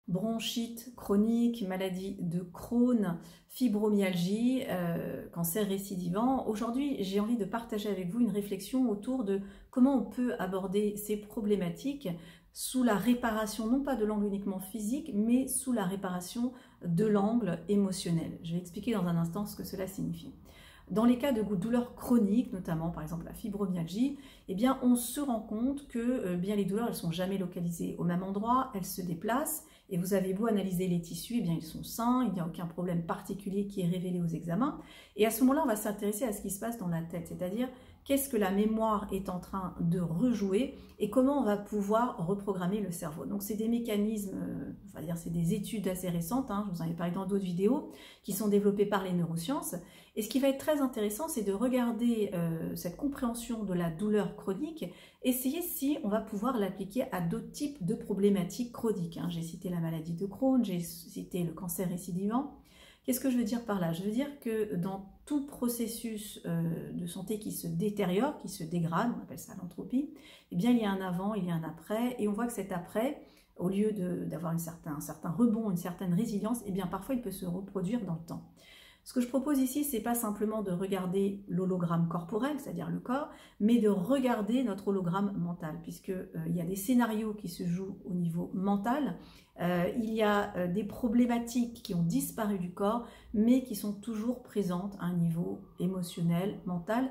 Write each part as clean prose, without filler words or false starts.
bronchite chronique, maladie de Crohn, fibromyalgie, cancer récidivant. Aujourd'hui, j'ai envie de partager avec vous une réflexion autour de comment on peut aborder ces problématiques sous la réparation, non pas de l'angle uniquement physique, mais sous la réparation de l'angle émotionnel. Je vais expliquer dans un instant ce que cela signifie. Dans les cas de douleurs chroniques, notamment par exemple la fibromyalgie, eh bien, on se rend compte que bien, les douleurs ne sont jamais localisées au même endroit, elles se déplacent, et vous avez beau analyser les tissus, eh bien, ils sont sains, il n'y a aucun problème particulier qui est révélé aux examens. Et à ce moment-là, on va s'intéresser à ce qui se passe dans la tête, c'est-à-dire qu'est-ce que la mémoire est en train de rejouer et comment on va pouvoir reprogrammer le cerveau. Donc c'est des mécanismes, on va dire c'est des études assez récentes, je vous en ai parlé dans d'autres vidéos, qui sont développées par les neurosciences. Et ce qui va être très intéressant, c'est de regarder cette compréhension de la douleur chronique, essayer si on va pouvoir l'appliquer à d'autres types de problématiques chroniques. J'ai cité la maladie de Crohn, j'ai cité le cancer récidivant. Qu'est-ce que je veux dire par là? Je veux dire que dans tout processus de santé qui se détériore, qui se dégrade, on appelle ça l'entropie, eh bien il y a un avant, il y a un après, et on voit que cet après, au lieu d'avoir un certain rebond, une certaine résilience, eh bien parfois il peut se reproduire dans le temps. Ce que je propose ici, c'est pas simplement de regarder l'hologramme corporel, c'est-à-dire le corps, mais de regarder notre hologramme mental, puisqu'il y a des scénarios qui se jouent au niveau mental, il y a des problématiques qui ont disparu du corps, mais qui sont toujours présentes à un niveau émotionnel, mental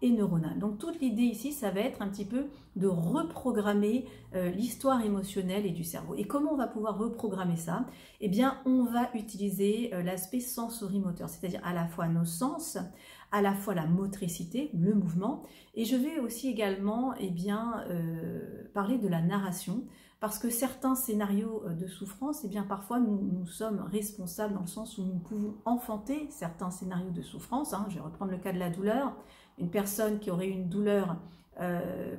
et neuronal. Donc toute l'idée ici, ça va être un petit peu de reprogrammer l'histoire émotionnelle et du cerveau. Et comment on va pouvoir reprogrammer ça? Eh bien, on va utiliser l'aspect sensorimoteur, c'est-à-dire à la fois nos sens, à la fois la motricité, le mouvement, et je vais aussi également parler de la narration, parce que certains scénarios de souffrance, eh bien parfois nous sommes responsables dans le sens où nous pouvons enfanter certains scénarios de souffrance. Je vais reprendre le cas de la douleur. Une personne qui aurait une douleur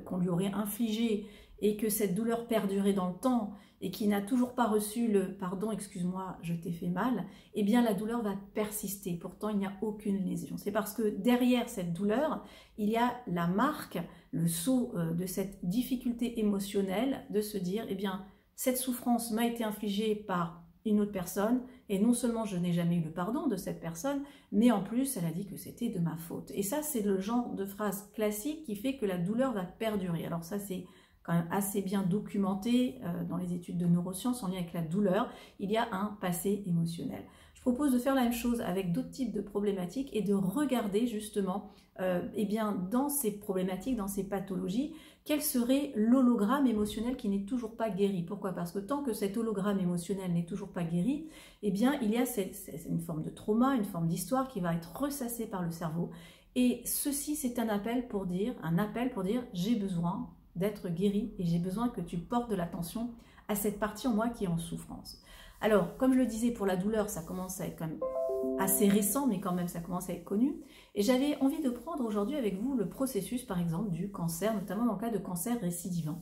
qu'on lui aurait infligée et que cette douleur perdurait dans le temps et qui n'a toujours pas reçu le « pardon, excuse-moi, je t'ai fait mal », eh bien la douleur va persister. Pourtant, il n'y a aucune lésion. C'est parce que derrière cette douleur, il y a la marque, le sceau de cette difficulté émotionnelle de se dire « eh bien, cette souffrance m'a été infligée par une autre personne, et non seulement je n'ai jamais eu le pardon de cette personne, mais en plus elle a dit que c'était de ma faute. » Et ça, c'est le genre de phrase classique qui fait que la douleur va perdurer. Alors ça, c'est quand même assez bien documenté dans les études de neurosciences en lien avec la douleur. Il y a un passé émotionnel. Je propose de faire la même chose avec d'autres types de problématiques et de regarder justement dans ces problématiques, dans ces pathologies, quel serait l'hologramme émotionnel qui n'est toujours pas guéri. Pourquoi? Parce que tant que cet hologramme émotionnel n'est toujours pas guéri, eh bien il y a une forme de trauma, une forme d'histoire qui va être ressassée par le cerveau. Et ceci, c'est un appel pour dire j'ai besoin d'être guéri et j'ai besoin que tu portes de l'attention à cette partie en moi qui est en souffrance. Alors, comme je le disais, pour la douleur, ça commence à être quand même assez récent, mais quand même ça commence à être connu. Et j'avais envie de prendre aujourd'hui avec vous le processus, par exemple, du cancer, notamment dans le cas de cancer récidivant.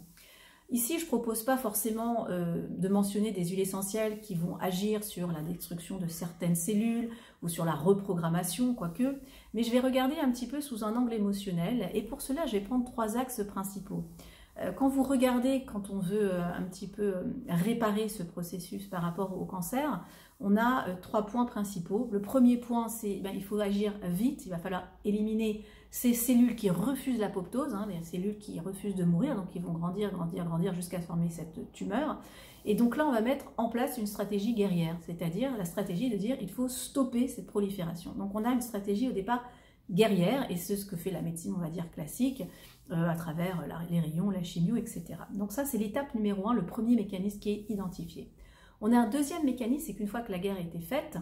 Ici, je ne propose pas forcément de mentionner des huiles essentielles qui vont agir sur la destruction de certaines cellules ou sur la reprogrammation, quoique, mais je vais regarder un petit peu sous un angle émotionnel, et pour cela, je vais prendre 3 axes principaux. Quand vous regardez, quand on veut un petit peu réparer ce processus par rapport au cancer, on a 3 points principaux. Le premier point, c'est il faut agir vite, il va falloir éliminer ces cellules qui refusent l'apoptose, les cellules qui refusent de mourir, donc ils vont grandir, grandir, grandir jusqu'à former cette tumeur. Et donc là, on va mettre en place une stratégie guerrière, c'est-à-dire la stratégie de dire il faut stopper cette prolifération. Donc on a une stratégie au départ guerrière, et c'est ce que fait la médecine, on va dire, classique, à travers les rayons, la chimio, etc. Donc ça, c'est l'étape numéro 1, le premier mécanisme qui est identifié. On a un deuxième mécanisme, c'est qu'une fois que la guerre a été faite,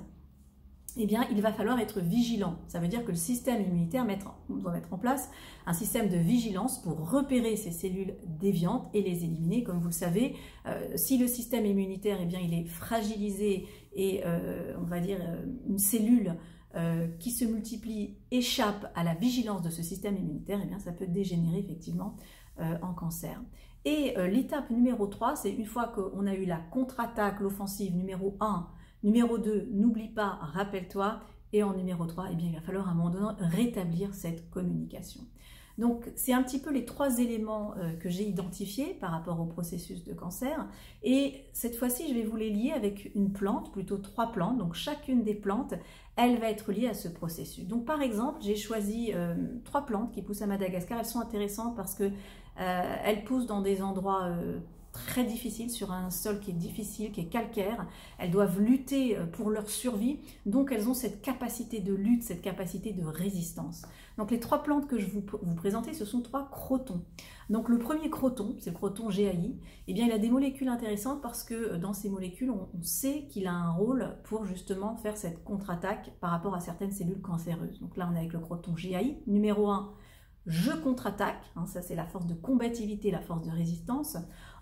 eh bien, il va falloir être vigilant. Ça veut dire que le système immunitaire doit mettre en place un système de vigilance pour repérer ces cellules déviantes et les éliminer. Comme vous le savez, si le système immunitaire, il est fragilisé et, on va dire, une cellule qui se multiplie échappe à la vigilance de ce système immunitaire, eh bien, ça peut dégénérer effectivement en cancer. Et l'étape numéro 3, c'est une fois qu'on a eu la contre-attaque, l'offensive numéro 1, numéro 2, n'oublie pas, rappelle-toi, et en numéro 3, eh bien, il va falloir à un moment donné rétablir cette communication. Donc, c'est un petit peu les 3 éléments que j'ai identifiés par rapport au processus de cancer. Et cette fois-ci, je vais vous les lier avec une plante, plutôt 3 plantes. Donc, chacune des plantes, elle va être liée à ce processus. Donc, par exemple, j'ai choisi 3 plantes qui poussent à Madagascar. Elles sont intéressantes parce que elles poussent dans des endroits très difficiles, sur un sol qui est difficile, qui est calcaire. Elles doivent lutter pour leur survie, donc elles ont cette capacité de lutte, cette capacité de résistance. Donc les 3 plantes que je vous présenter, ce sont 3 crotons. Donc le premier croton, c'est le croton GAI, eh bien il a des molécules intéressantes parce que dans ces molécules, on sait qu'il a un rôle pour justement faire cette contre-attaque par rapport à certaines cellules cancéreuses. Donc là on est avec le croton GAI, numéro 1, je contre-attaque, hein, ça c'est la force de combativité, la force de résistance.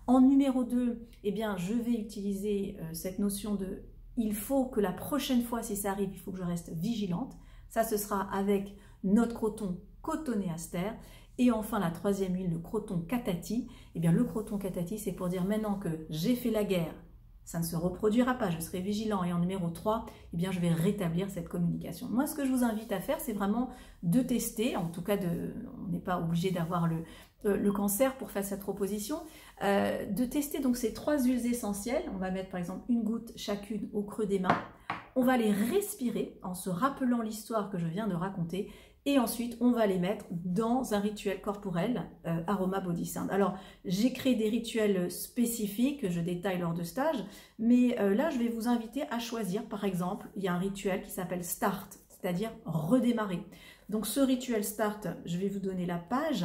En numéro 2, eh bien, je vais utiliser cette notion de « il faut que la prochaine fois, si ça arrive, il faut que je reste vigilante ». Ça, ce sera avec notre croton cotonéaster. Et enfin, la 3e huile, le croton catati. Eh bien, le croton catati, c'est pour dire maintenant que j'ai fait la guerre, ça ne se reproduira pas, je serai vigilant. Et en numéro 3, eh bien, je vais rétablir cette communication. Moi, ce que je vous invite à faire, c'est vraiment de tester, en tout cas, on n'est pas obligé d'avoir le cancer pour faire cette proposition, de tester donc ces 3 huiles essentielles. On va mettre par exemple une goutte chacune au creux des mains. On va les respirer en se rappelant l'histoire que je viens de raconter. Et ensuite, on va les mettre dans un rituel corporel Aroma Body Sound. Alors, j'ai créé des rituels spécifiques que je détaille lors de stage, mais là, je vais vous inviter à choisir. Par exemple, il y a un rituel qui s'appelle Start, c'est-à-dire redémarrer. Donc, ce rituel Start, je vais vous donner la page.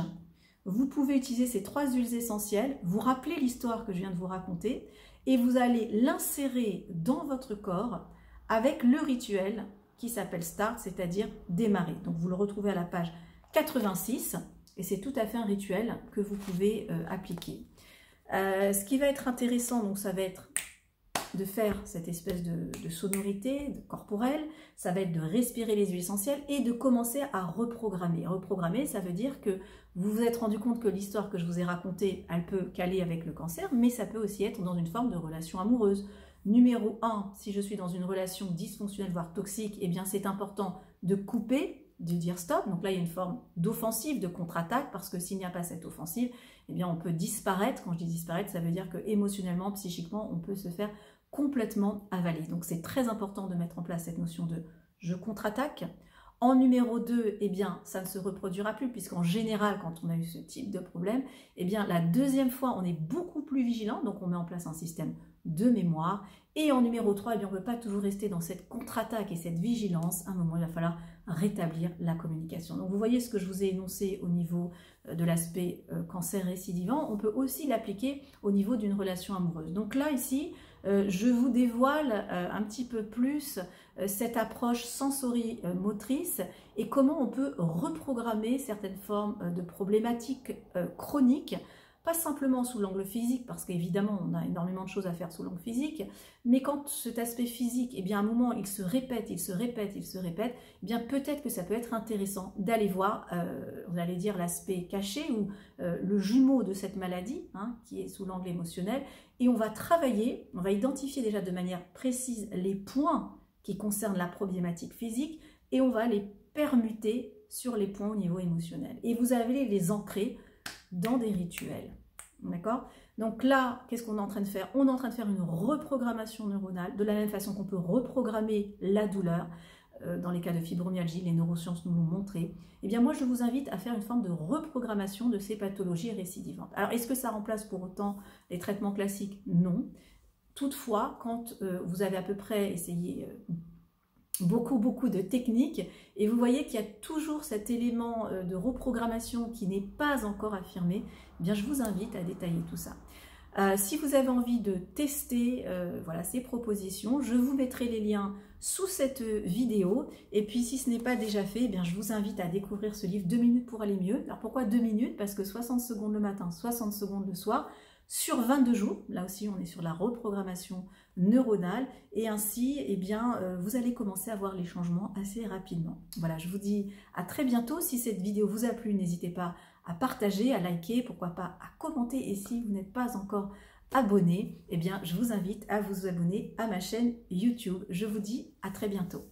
Vous pouvez utiliser ces 3 huiles essentielles, vous rappelez l'histoire que je viens de vous raconter, et vous allez l'insérer dans votre corps avec le rituel qui s'appelle Start, c'est-à-dire démarrer. Donc vous le retrouvez à la page 86 et c'est tout à fait un rituel que vous pouvez appliquer. Ce qui va être intéressant, donc ça va être de faire cette espèce de sonorité corporelle, ça va être de respirer les huiles essentielles et de commencer à reprogrammer. Reprogrammer, ça veut dire que vous vous êtes rendu compte que l'histoire que je vous ai racontée, elle peut caler avec le cancer, mais ça peut aussi être dans une forme de relation amoureuse. Numéro 1, si je suis dans une relation dysfonctionnelle, voire toxique, eh bien c'est important de couper, de dire stop. Donc là, il y a une forme d'offensive, de contre-attaque, parce que s'il n'y a pas cette offensive, eh bien on peut disparaître. Quand je dis disparaître, ça veut dire que émotionnellement, psychiquement, on peut se faire complètement avaler. Donc c'est très important de mettre en place cette notion de « je contre-attaque ». En numéro 2, eh bien, ça ne se reproduira plus, puisqu'en général, quand on a eu ce type de problème, eh bien, la 2e fois, on est beaucoup plus vigilant, donc on met en place un système de mémoire. Et en numéro 3, eh bien, on ne peut pas toujours rester dans cette contre-attaque et cette vigilance. À un moment, il va falloir rétablir la communication. Donc, vous voyez ce que je vous ai énoncé au niveau de l'aspect cancer récidivant. On peut aussi l'appliquer au niveau d'une relation amoureuse. Donc là, ici, je vous dévoile un petit peu plus cette approche sensorimotrice et comment on peut reprogrammer certaines formes de problématiques chroniques, pas simplement sous l'angle physique, parce qu'évidemment on a énormément de choses à faire sous l'angle physique, mais quand cet aspect physique, eh bien à un moment il se répète, il se répète, il se répète, eh bien peut-être que ça peut être intéressant d'aller voir, vous allez dire l'aspect caché ou le jumeau de cette maladie, hein, qui est sous l'angle émotionnel, et on va travailler, on va identifier déjà de manière précise les points qui concernent la problématique physique, et on va les permuter sur les points au niveau émotionnel. Et vous allez les ancrer dans des rituels. D'accord? Donc là, qu'est-ce qu'on est en train de faire? On est en train de faire une reprogrammation neuronale, de la même façon qu'on peut reprogrammer la douleur. Dans les cas de fibromyalgie, les neurosciences nous l'ont montré. Eh bien moi, je vous invite à faire une forme de reprogrammation de ces pathologies récidivantes. Alors, est-ce que ça remplace pour autant les traitements classiques? Non. Toutefois, quand vous avez à peu près essayé beaucoup de techniques, et vous voyez qu'il y a toujours cet élément de reprogrammation qui n'est pas encore affirmé, eh bien je vous invite à détailler tout ça. Si vous avez envie de tester voilà, ces propositions, je vous mettrai les liens sous cette vidéo, et puis si ce n'est pas déjà fait, eh bien, je vous invite à découvrir ce livre 2 minutes pour aller mieux. Alors pourquoi 2 minutes? Parce que 60 secondes le matin, 60 secondes le soir, sur 22 jours, là aussi on est sur la reprogrammation neuronale, et ainsi eh bien, vous allez commencer à voir les changements assez rapidement. Voilà, je vous dis à très bientôt. Si cette vidéo vous a plu, n'hésitez pas à partager, à liker, pourquoi pas à commenter, et si vous n'êtes pas encore abonné, eh bien je vous invite à vous abonner à ma chaîne YouTube. Je vous dis à très bientôt.